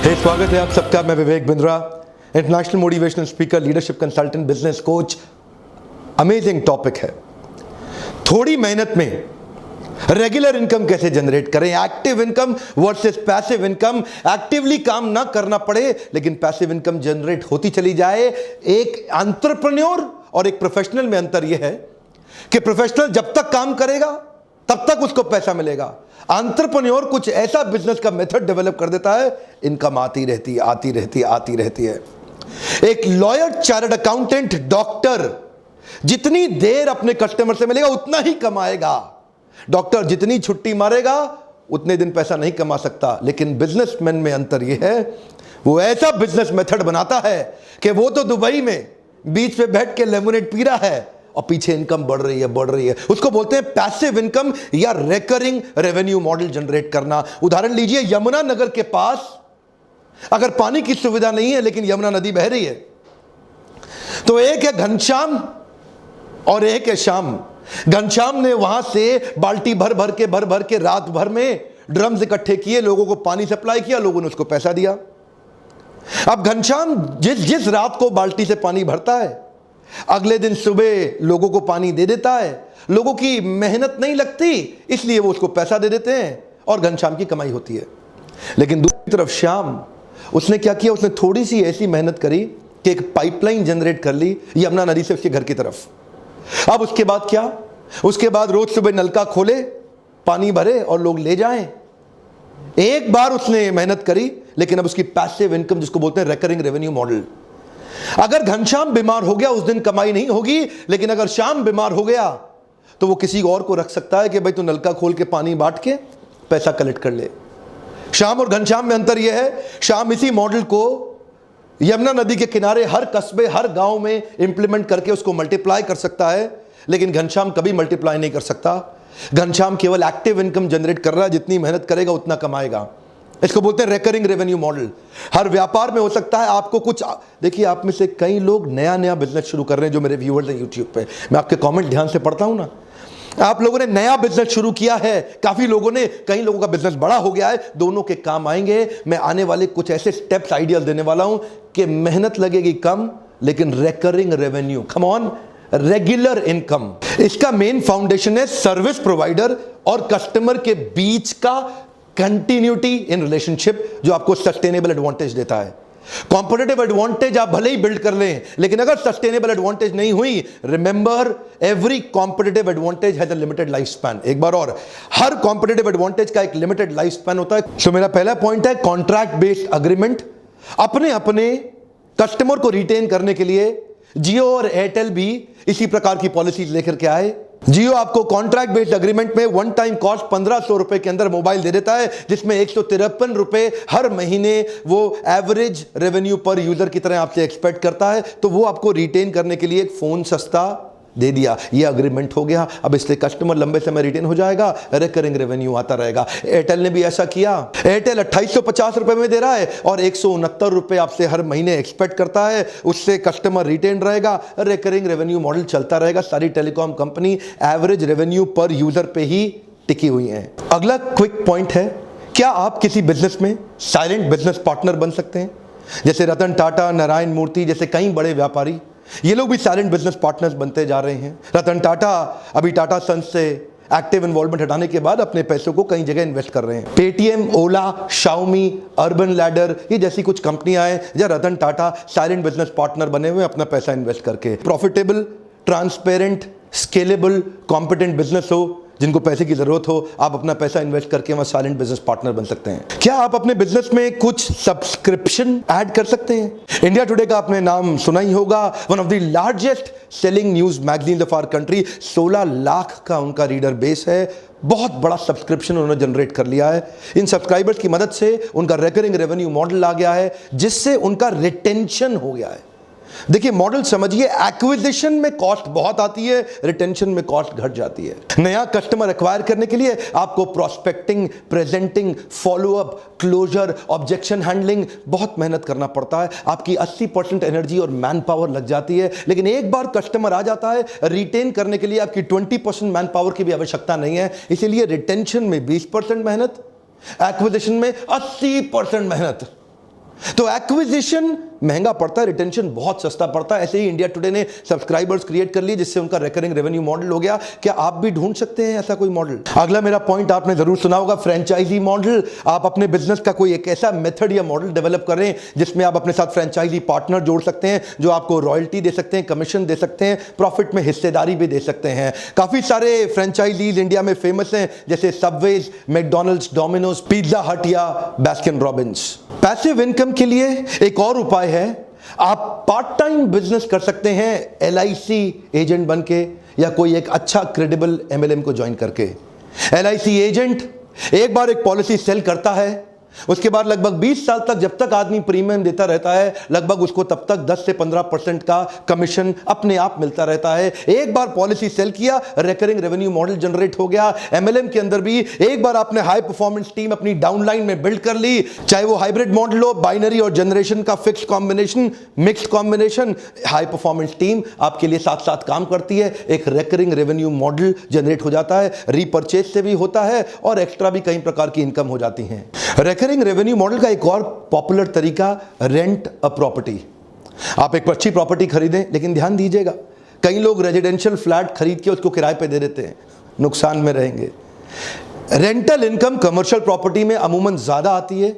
स्वागत है आप सबका। मैं Vivek Bindra, international motivational speaker, leadership consultant, business coach. Amazing topic है। थोड़ी मेहनत में रेगुलर इनकम कैसे जनरेट करें, active income versus passive income. Actively काम ना करना पड़े लेकिन पैसिव इनकम जनरेट होती चली जाए। एक एंटरप्रेन्योर और एक प्रोफेशनल में अंतर यह है कि प्रोफेशनल जब तक काम करेगा तब तक उसको पैसा मिलेगा। एंटरप्रेन्योर कुछ ऐसा बिजनेस का मेथड डेवलप कर देता है, इनकम आती रहती है, आती रहती है, आती रहती है। एक लॉयर, चार्टर्ड अकाउंटेंट, डॉक्टर जितनी देर अपने कस्टमर से मिलेगा उतना ही कमाएगा। डॉक्टर जितनी छुट्टी मारेगा उतने दिन पैसा नहीं कमा सकता। लेकिन बिजनेसमैन में अंतर यह है, वो ऐसा बिजनेस मेथड बनाता है कि वो तो दुबई में बीच पे बैठ के लेमोनेड पी रहा है और पीछे इनकम बढ़ रही है, बढ़ रही है। उसको बोलते हैं पैसिव इनकम या रिकरिंग रेवेन्यू मॉडल जनरेट करना। उदाहरण लीजिए, यमुना नगर के पास अगर पानी की सुविधा नहीं है लेकिन यमुना नदी बह रही है, तो एक है घनश्याम और एक है श्याम। घनश्याम ने वहां से बाल्टी भर भर के रात भर में ड्रम्स इकट्ठे किए, लोगों को पानी सप्लाई किया, लोगों ने उसको पैसा दिया। अब घनश्याम जिस रात को बाल्टी से पानी भरता है, अगले दिन सुबह लोगों को पानी दे देता है। लोगों की मेहनत नहीं लगती, इसलिए वो उसको पैसा दे देते हैं और घनश्याम की कमाई होती है। लेकिन दूसरी तरफ श्याम, उसने क्या किया, उसने थोड़ी सी ऐसी मेहनत करी कि एक पाइपलाइन जनरेट कर ली यमुना नदी से उसके घर की तरफ। अब उसके बाद क्या, उसके बाद रोज सुबह नलका खोले, पानी भरे और लोग ले जाएं। एक बार उसने मेहनत करी, लेकिन अब उसकी पैसिव इनकम, जिसको बोलते हैं रिकरिंग रेवेन्यू मॉडल। अगर घनश्याम बीमार हो गया उस दिन कमाई नहीं होगी, लेकिन अगर श्याम बीमार हो गया तो वो किसी और को रख सकता है कि भाई तू नलका खोल के पानी बांट के पैसा कलेक्ट कर ले। श्याम और घनश्याम में अंतर यह है, श्याम इसी मॉडल को यमुना नदी के किनारे हर कस्बे, हर गांव में इंप्लीमेंट करके उसको मल्टीप्लाई कर सकता है, लेकिन घनश्याम कभी मल्टीप्लाई नहीं कर सकता। घनश्याम केवल एक्टिव इनकम जनरेट कर रहा है, जितनी मेहनत करेगा उतना कमाएगा। इसको बोलते हैं रिकरिंग रेवेन्यू मॉडल। हर व्यापार में हो सकता है आपको कुछ, देखिए आप में से कई लोग नया बिजनेस शुरू कर रहे हैं, जो मेरे व्यूअर्स हैं यूट्यूब पे, मैं आपके कमेंट ध्यान से पढ़ता हूं ना। आप लोगों ने नया बिजनेस शुरू किया है, काफी लोगों ने, कई लोगों का बिजनेस बड़ा हो गया है, दोनों के काम आएंगे। मैं आने वाले कुछ ऐसे स्टेप्स, आइडियाज देने वाला हूं कि मेहनत लगेगी कम लेकिन recurring revenue, come on, regular income. इसका मेन फाउंडेशन है सर्विस प्रोवाइडर और कस्टमर के बीच का कंटिन्यूटी इन रिलेशनशिप, जो आपको सस्टेनेबल एडवांटेज देता है। कॉम्पिटिटिव एडवांटेज आप भले ही बिल्ड कर लें, लेकिन अगर सस्टेनेबल एडवांटेज नहीं हुई, remember every competitive advantage has a limited life span. एक बार और, हर कॉम्पिटिटिव एडवांटेज का एक लिमिटेड लाइफ स्पैन होता है। तो मेरा पहला पॉइंट है कॉन्ट्रैक्ट बेस्ड अग्रीमेंट। अपने कस्टमर को रिटेन करने के लिए जियो और एयरटेल भी इसी प्रकार की पॉलिसीज लेकर के आए। जियो आपको कॉन्ट्रैक्ट बेस्ड अग्रीमेंट में वन टाइम कॉस्ट 1500 रुपए के अंदर मोबाइल दे देता है, जिसमें 153 रुपए हर महीने वो एवरेज रेवेन्यू पर यूजर की तरह आपसे एक्सपेक्ट करता है। तो वो आपको रिटेन करने के लिए एक फोन सस्ता दे दिया, ये अग्रीमेंट हो गया। अब इससे कस्टमर लंबे समय रिटेन हो जाएगा, रिकरिंग रेवेन्यू आता रहेगा। एयरटेल ने भी ऐसा किया। एयरटेल 2850 रुपए में दे रहा है और 169 रुपए आपसे हर महीने एक्सपेक्ट करता है, उससे कस्टमर रिटेन रहेगा, रिकरिंग रेवेन्यू मॉडल चलता रहेगा। सारी टेलीकॉम कंपनी एवरेज रेवेन्यू पर यूजर पे ही टिकी हुई है। अगला क्विक पॉइंट है, क्या आप किसी बिजनेस में साइलेंट बिजनेस पार्टनर बन सकते हैं? जैसे रतन टाटा, नारायण मूर्ति जैसे कई बड़े व्यापारी, ये लोग भी साइलेंट बिजनेस पार्टनर्स बनते जा रहे हैं। रतन टाटा अभी टाटा सन्स से एक्टिव इन्वॉल्वमेंट हटाने के बाद अपने पैसों को कई जगह इन्वेस्ट कर रहे हैं। पेटीएम, ओला, शाओमी, अर्बन लैडर, ये जैसी कुछ कंपनियां हैं जहां Ratan Tata silent business partner बने हुए अपना पैसा इन्वेस्ट करके। Profitable, transparent, scalable, competent business हो, जिनको पैसे की जरूरत हो, आप अपना पैसा इन्वेस्ट करके वहां साइलेंट बिजनेस पार्टनर बन सकते हैं। क्या आप अपने बिजनेस में कुछ सब्सक्रिप्शन ऐड कर सकते हैं? इंडिया टुडे का आपने नाम सुना ही होगा, one of the largest selling news magazine of our country. 16 lakh का उनका रीडर बेस है, बहुत बड़ा सब्सक्रिप्शन उन्होंने जनरेट कर लिया है। इन सब्सक्राइबर्स की मदद से उनका रिकरिंग रेवेन्यू मॉडल आ गया है, जिससे उनका रिटेंशन हो गया है। देखिए मॉडल समझिए, एक्विजिशन में कॉस्ट बहुत आती है, रिटेंशन में कॉस्ट घट जाती है। नया कस्टमर एक्वायर करने के लिए आपको prospecting, presenting, follow up, closure, objection handling बहुत मेहनत करना पड़ता है। आपकी 80% एनर्जी और मैन पावर लग जाती है। लेकिन एक बार कस्टमर आ जाता है, रिटेन करने के लिए आपकी 20% मैन पावर की भी आवश्यकता नहीं है। इसीलिए रिटेंशन में 20% मेहनत, एक्विजिशन में 80% मेहनत। तो एक्विजिशन महंगा पड़ता है, रिटेंशन बहुत सस्ता पड़ता है। ऐसे ही इंडिया टुडे ने सब्सक्राइबर्स क्रिएट कर लिए जिससे उनका रिकरिंग रेवेन्यू मॉडल हो गया। क्या आप भी ढूंढ सकते हैं ऐसा कोई मॉडल? अगला मेरा पॉइंट आपने जरूर सुना होगा, फ्रेंचाइजी मॉडल। आप अपने बिजनेस का कोई एक ऐसा मेथड या मॉडल डेवलप करें जिसमें आप अपने साथ फ्रेंचाइजी पार्टनर जोड़ सकते हैं जो आपको रॉयल्टी दे सकते हैं, कमीशन दे सकते हैं, प्रॉफिट में हिस्सेदारी भी दे सकते हैं। काफी सारे फ्रेंचाइजीज इंडिया में फेमस हैं जैसे सबवेज, मैकडॉनल्ड्स, डोमिनोज, पिज्जा हट या बास्किन रॉबिन्स। पैसिव इनकम के लिए एक और उपाय है, आप पार्ट टाइम बिजनेस कर सकते हैं LIC एजेंट बनके या कोई एक अच्छा क्रेडिबल MLM को ज्वाइन करके। LIC एजेंट एक बार एक पॉलिसी सेल करता है, उसके बाद लगभग 20 साल तक जब तक आदमी प्रीमियम देता रहता है, लगभग उसको तब तक 10 से 15% का कमीशन अपने आप मिलता रहता है। एक बार पॉलिसी सेल किया, रिकरिंग रेवेन्यू मॉडल जनरेट हो गया। MLM के अंदर भी एक बार आपने हाई परफॉर्मेंस टीम अपनी डाउनलाइन में बिल्ड कर ली, चाहे वो हाइब्रिड मॉडल हो, बाइनरी और जनरेशन का fix combination, mixed combination, high performance team आपके लिए साथ साथ काम करती है, एक रिकरिंग रेवेन्यू मॉडल जनरेट हो जाता है, रीपर्चेज से भी होता है और एक्स्ट्रा भी कई प्रकार की इनकम हो जाती है। रिकरिंग रेवेन्यू मॉडल का एक और पॉपुलर तरीका, रेंट अ प्रॉपर्टी। आप एक अच्छी प्रॉपर्टी खरीदें, लेकिन ध्यान दीजिएगा कई लोग रेजिडेंशियल फ्लैट खरीद के उसको किराए पे दे देते हैं, नुकसान में रहेंगे। रेंटल इनकम कमर्शियल प्रॉपर्टी में अमूमन ज्यादा आती है।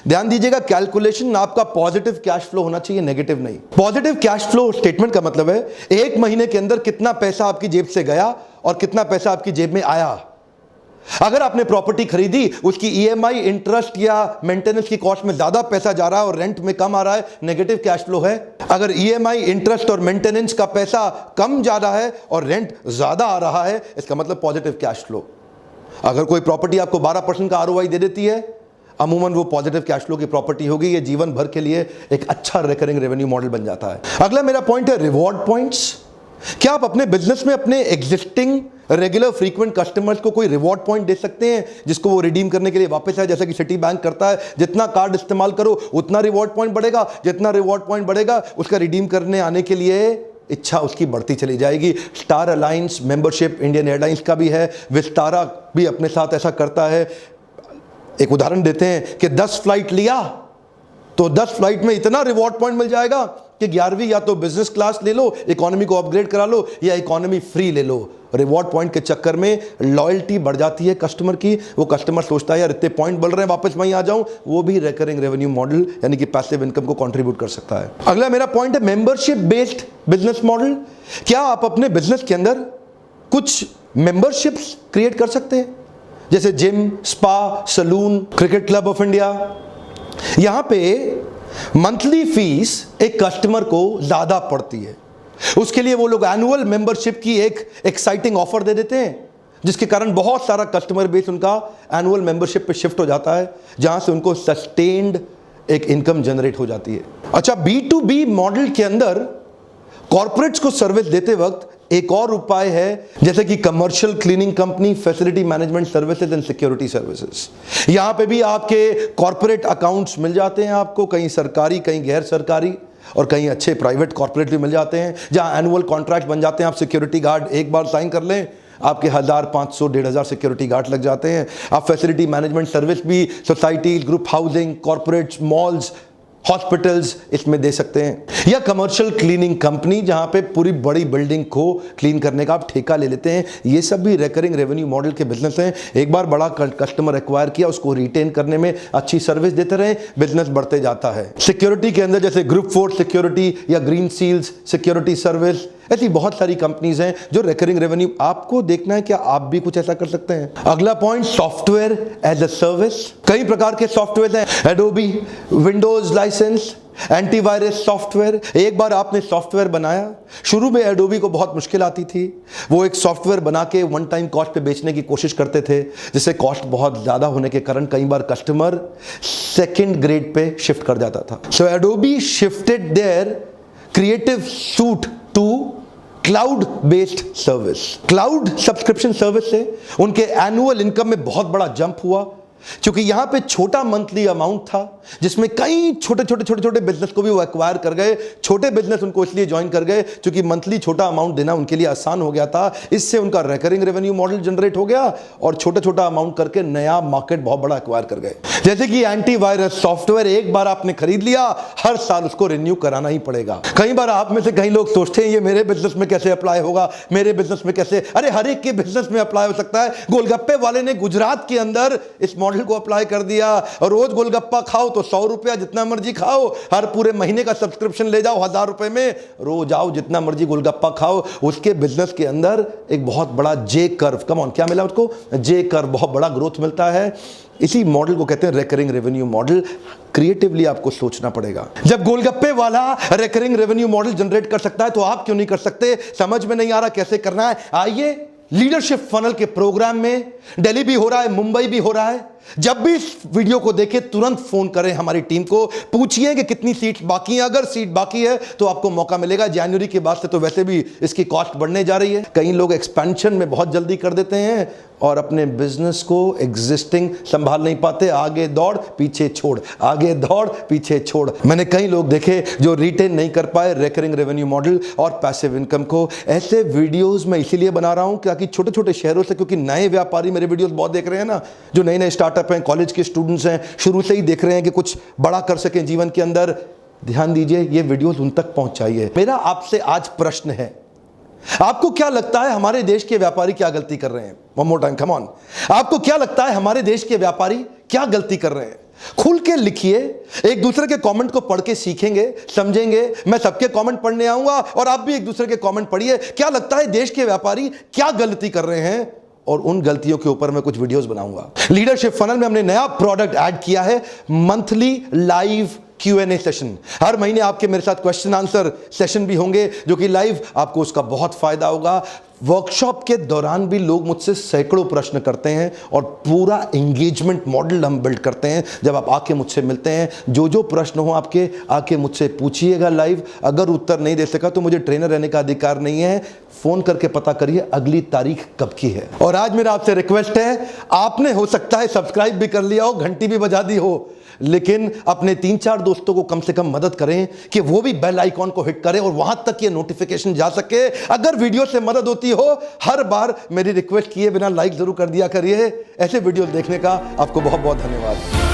ध्यान दीजिएगा, कैलकुलेशन आपका पॉजिटिव कैश फ्लो होना चाहिए, नेगेटिव नहीं। पॉजिटिव कैश फ्लो स्टेटमेंट का मतलब है एक महीने के अंदर कितना पैसा आपकी जेब से गया और कितना पैसा आपकी जेब में आया। अगर आपने प्रॉपर्टी खरीदी, उसकी EMI, इंटरेस्ट या मेंटेनेंस की कॉस्ट में ज्यादा पैसा जा रहा है और रेंट में कम आ रहा है, नेगेटिव कैश फ्लो है। अगर EMI, इंटरेस्ट और मेंटेनेंस का पैसा कम जा रहा है और रेंट ज्यादा आ रहा है, इसका मतलब पॉजिटिव कैश फ्लो। अगर कोई प्रॉपर्टी आपको 12% का ROI दे देती है, अमूमन वो पॉजिटिव कैश फ्लो की प्रॉपर्टी होगी। ये जीवन भर के लिए एक अच्छा रिकरिंग रेवेन्यू मॉडल बन जाता है। अगला मेरा पॉइंट है रिवॉर्ड पॉइंट्स। क्या आप अपने बिजनेस में अपने एग्जिस्टिंग रेगुलर फ्रीक्वेंट कस्टमर्स को कोई रिवॉर्ड पॉइंट दे सकते हैं जिसको वो रिडीम करने के लिए वापस आए, जैसा कि सिटी बैंक करता है। जितना कार्ड इस्तेमाल करो उतना रिवॉर्ड पॉइंट बढ़ेगा, जितना रिवॉर्ड पॉइंट बढ़ेगा उसका रिडीम करने आने के लिए इच्छा उसकी बढ़ती चली जाएगी। Star alliance membership Indian airlines का भी है, विस्तारा भी अपने साथ ऐसा करता है। एक उदाहरण देते हैं कि 10 फ्लाइट लिया तो 10 फ्लाइट में इतना रिवॉर्ड पॉइंट मिल जाएगा कि 11वीं या तो बिजनेस क्लास ले लो, इकोनॉमी को अपग्रेड करा लो या इकोनॉमी फ्री ले लो। रिवॉर्ड पॉइंट के चक्कर में लॉयल्टी बढ़ जाती है कस्टमर की। वो कस्टमर सोचता है यार इतने पॉइंट बढ़ रहे हैं, वापस वहीं आ जाऊं। वो भी रिकरिंग रेवेन्यू मॉडल यानी कि पैसिव इनकम को कंट्रीब्यूट कर सकता है। अगला मेरा पॉइंट है मेंबरशिप बेस्ड बिजनेस मॉडल। क्या आप अपने बिजनेस के अंदर कुछ मेंबरशिप्स क्रिएट कर सकते हैं, जैसे gym, spa, salon, cricket club of India. यहां पे मंथली फीस एक कस्टमर को ज्यादा पड़ती है, उसके लिए वो लोग एनुअल मेंबरशिप की एक एक्साइटिंग ऑफर दे देते हैं, जिसके कारण बहुत सारा कस्टमर बेस उनका एनुअल मेंबरशिप पे शिफ्ट हो जाता है, जहां से उनको सस्टेन्ड एक इनकम जनरेट हो जाती है। अच्छा, B2B मॉडल के अंदर कॉर्पोरेट्स को सर्विस देते वक्त एक और उपाय है, जैसे कि commercial cleaning company, facility management services and security services. यहां पे भी आपके कॉर्पोरेट अकाउंट्स मिल जाते हैं आपको, कहीं सरकारी, कहीं गैर सरकारी और कहीं अच्छे प्राइवेट कॉर्पोरेट भी मिल जाते हैं, जहां एनुअल कॉन्ट्रैक्ट बन जाते हैं। आप सिक्योरिटी गार्ड एक बार साइन कर लें, आपके 1000, 500, 1500 सिक्योरिटी गार्ड लग जाते हैं। आप फैसिलिटी मैनेजमेंट सर्विस भी society, group housing, corporates, malls, hospitals इसमें दे सकते हैं। या कमर्शियल क्लीनिंग कंपनी, जहां पे पूरी बड़ी बिल्डिंग को क्लीन करने का आप ठेका ले लेते हैं। ये सब भी रिकरिंग रेवेन्यू मॉडल के बिजनेस हैं। एक बार बड़ा कस्टमर एक्वायर किया, उसको रिटेन करने में अच्छी सर्विस देते रहे, बिजनेस बढ़ते जाता है। सिक्योरिटी के अंदर जैसे ग्रुप फोर्स सिक्योरिटी या ग्रीन सील्स सिक्योरिटी सर्विस, ऐसी बहुत सारी कंपनीज हैं जो रिकरिंग रेवेन्यू। आपको देखना है क्या आप भी कुछ ऐसा कर सकते हैं। अगला point, software as a service. कई प्रकार के सॉफ्टवेयर हैं, Adobe, Windows licence, antivirus software. एक बार आपने सॉफ्टवेयर बनाया, शुरू में एडोबी को बहुत मुश्किल आती थी, वो एक सॉफ्टवेयर बना के वन टाइम कॉस्ट पे बेचने की कोशिश करते थे, जिससे कॉस्ट बहुत ज्यादा होने के कारण कई बार कस्टमर सेकंड ग्रेड पे शिफ्ट कर जाता था। So Adobe shifted their creative suite to cloud based service. Cloud subscription service से उनके एनुअल इनकम में बहुत बड़ा जंप हुआ, क्योंकि यहां पे छोटा मंथली अमाउंट था, जिसमें कई छोटे बिजनेस को भी वो एक्वायर कर गए। छोटे बिजनेस उनको इसलिए ज्वाइन कर गए क्योंकि मंथली छोटा अमाउंट देना उनके लिए आसान हो गया था। इससे उनका रिकरिंग रेवेन्यू मॉडल जनरेट हो गया और छोटा अमाउंट करके नया मार्केट बहुत बड़ा एक्वायर कर गए। जैसे कि एंटीवायरस सॉफ्टवेयर एक बार आपने खरीद लिया, हर साल उसको रिन्यू कराना ही पड़ेगा। कई बार आप में से कई लोग सोचते हैं ये मेरे बिजनेस में कैसे अप्लाई होगा, मेरे बिजनेस में कैसे, अरे हर एक के बिजनेस में अप्लाई हो सकता है। गोलगप्पे वाले ने गुजरात के अंदर इस मॉडल को अप्लाई कर दिया, और रोज गोलगप्पा खाओ तो 100 रुपया, जितना मर्जी खाओ, हर पूरे महीने का सब्सक्रिप्शन ले जाओ 1000 रुपए में, रोज आओ जितना मर्जी गोलगप्पा खाओ। उसके बिजनेस के अंदर एक बहुत बड़ा जे कर्व, कम ऑन, क्या मिला उसको? जे कर्व, बहुत बड़ा ग्रोथ मिलता है। इसी मॉडल को कहते हैं रिकरिंग रेवेन्यू मॉडल। क्रिएटिवली आपको सोचना पड़ेगा। जब गोलगप्पे वाला रिकरिंग रेवेन्यू मॉडल जनरेट कर सकता है तो आप क्यों नहीं कर सकते? समझ में नहीं आ रहा कैसे करना है? आइए, लीडरशिप फनल के प्रोग्राम में दिल्ली भी हो रहा है, मुंबई भी हो रहा है। जब भी इस वीडियो को देखें तुरंत फोन करें हमारी टीम को, पूछिए कि कितनी सीट बाकी है। अगर सीट बाकी है तो आपको मौका मिलेगा। जनवरी के बाद से तो वैसे भी इसकी कॉस्ट बढ़ने जा रही है। कई लोग एक्सपेंशन में बहुत जल्दी कर देते हैं और अपने बिजनेस को एग्जिस्टिंग संभाल नहीं पाते। आगे दौड़ पीछे छोड़, आगे दौड़ पीछे छोड़। मैंने कई लोग देखे जो रिटेन नहीं कर पाए रिकरिंग रेवेन्यू मॉडल और पैसिव इनकम को। ऐसे वीडियोस मैं इसीलिए बना रहा हूं ताकि छोटे छोटे शहरों से, क्योंकि नए व्यापारी मेरे वीडियोस बहुत देख रहे हैं ना, जो नए नए स्टार्टअप हैं, कॉलेज के स्टूडेंट्स हैं, शुरू से ही देख रहे हैं कि कुछ बड़ा कर सकें जीवन के अंदर। ध्यान दीजिए, ये वीडियोस उन तक पहुंचाइए। मेरा आपसे आज प्रश्न है, आपको क्या लगता है हमारे देश के व्यापारी क्या गलती कर रहे हैं? One more time, come on. आपको क्या लगता है हमारे देश के व्यापारी क्या गलती कर रहे हैं? खुल के लिखिए, एक दूसरे के कमेंट को पढ़ के सीखेंगे, समझेंगे। मैं सबके कमेंट पढ़ने आऊंगा और आप भी एक दूसरे के कमेंट पढ़िए। क्या लगता है देश के व्यापारी क्या गलती कर रहे हैं, और उन गलतियों के ऊपर मैं कुछ वीडियोस बनाऊंगा। लीडरशिप फनल में हमने नया प्रोडक्ट ऐड किया है, मंथली लाइव Q&A सेशन। हर महीने आपके मेरे साथ क्वेश्चन आंसर सेशन भी होंगे जो कि लाइव, आपको उसका बहुत फायदा होगा। वर्कशॉप के दौरान भी लोग मुझसे सैकड़ों प्रश्न करते हैं और पूरा एंगेजमेंट मॉडल हम बिल्ड करते हैं। जब आप आके मुझसे मिलते हैं, जो जो प्रश्न हो आपके, आके मुझसे पूछिएगा लाइव। अगर उत्तर नहीं दे सका तो मुझे ट्रेनर रहने का अधिकार नहीं है। फोन करके पता करिए अगली तारीख कब की है। और आज मेरा आपसे रिक्वेस्ट है, आपने हो सकता है सब्सक्राइब भी कर लिया हो, घंटी भी बजा दी हो, लेकिन अपने 3-4 दोस्तों को कम से कम मदद करें कि वो भी बेल आइकॉन को हिट करें और वहां तक ये नोटिफिकेशन जा सके। अगर वीडियो से मदद होती हो, हर बार मेरी रिक्वेस्ट किए बिना लाइक जरूर कर दिया करिए। ऐसे वीडियो देखने का आपको बहुत बहुत धन्यवाद।